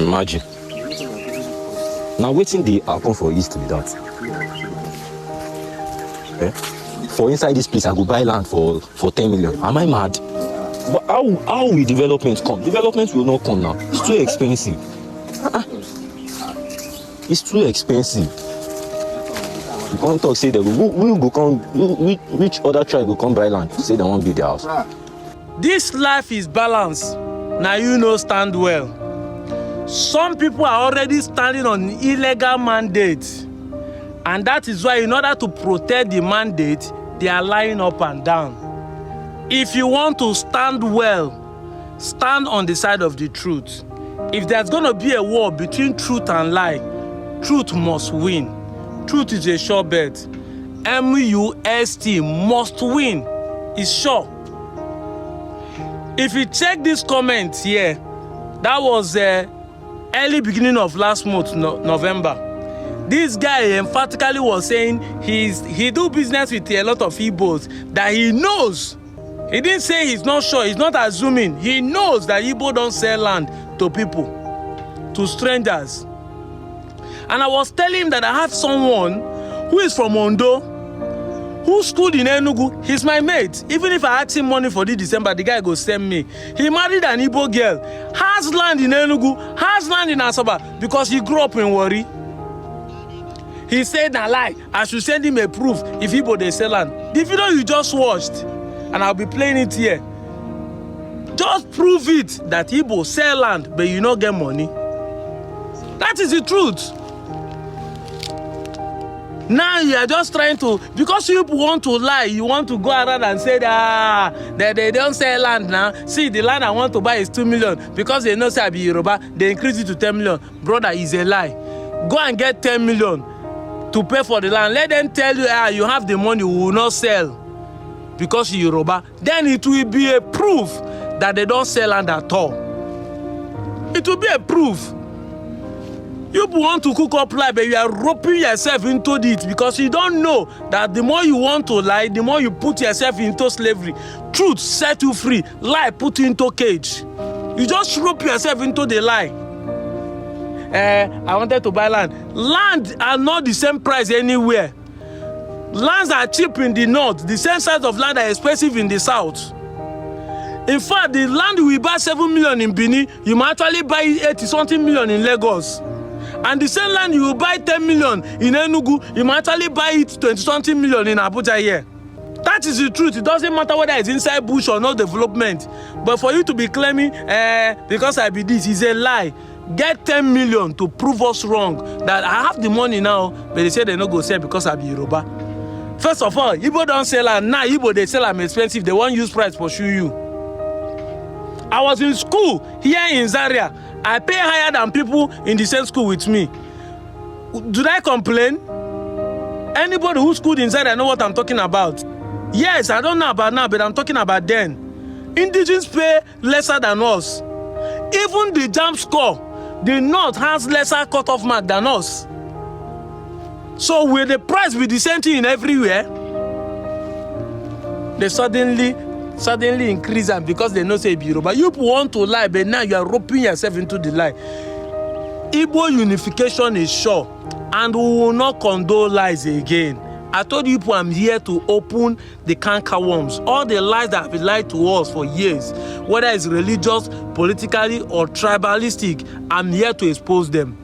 Imagine. Now waiting the happen for East to be that. Eh? For inside this place, I go buy land for 10 million. Am I mad? But how will development come? Development will not come now. It's too expensive. It's too expensive. You can't talk, say that which other tribe will come buy land? Say they won't build their house. This life is balanced. Now you know stand well. Some people are already standing on illegal mandates. And that is why in order to protect the mandate, they are lying up and down. If you want to stand well, stand on the side of the truth. If there's going to be a war between truth and lie, truth must win. Truth is a sure bet. MUST must win. It's sure. If you check this comment here, that was early beginning of last month, November. This guy emphatically was saying he do business with a lot of Igbos that he knows. He didn't say he's not sure, he's not assuming. He knows that Igbo don't sell land to people, to strangers. And I was telling him that I have someone who is from Ondo, who schooled in Enugu. He's my mate. Even if I ask him money for this December, the guy go send me. He married an Igbo girl, has land in Enugu, has land in Asaba, because he grew up in Warri. He said, nah lie, I should send him a proof if Igbo they sell land. The video you just watched, and I'll be playing it here. Just prove it that Igbo sell land, but you don't get money. That is the truth. Now you are just trying to, because you want to lie, you want to go around and say that they don't sell land now. See, the land I want to buy is 2 million. Because they know say I be Yoruba, they increase it to 10 million. Brother, is a lie. Go and get 10 million to pay for the land. Let them tell you, you have the money, we will not sell because you're Yoruba. Then it will be a proof that they don't sell land at all. It will be a proof. You want to cook up lie, but you are roping yourself into it because you don't know that the more you want to lie, the more you put yourself into slavery. Truth set you free, lie put you into cage. You just rope yourself into the lie. I wanted to buy land. Land are not the same price anywhere. Lands are cheap in the north. The same size of land are expensive in the south. In fact, the land we buy 7 million in Benin, you might actually buy 80-something million in Lagos. And the same land you will buy 10 million in Enugu, you might actually buy it 20-something million in Abuja here. That is the truth. It doesn't matter whether it's inside bush or no development. But for you to be claiming, because I be this, is a lie. Get 10 million to prove us wrong. That I have the money now, but they say they no go sell because I be Yoruba. First of all, Igbo don't sell land. Now Igbo they sell them expensive. They won't use price pursue you. I was in school here in Zaria. I pay higher than people in the same school with me. Did I complain? Anybody who schooled in Zaria know what I'm talking about. Yes, I don't know about now, but I'm talking about then. Indigenous pay lesser than us. Even the JAMB score, the North has lesser cutoff mark than us. So will the price be the same thing in everywhere? They suddenly increase them because they know say be Yoruba. You want to lie, but now you are roping yourself into the lie. Igbo unification is sure, and we will not condone lies again. I told you people I'm here to open the canker worms. All the lies that have been lied to us for years, whether it's religious, politically, or tribalistic, I'm here to expose them.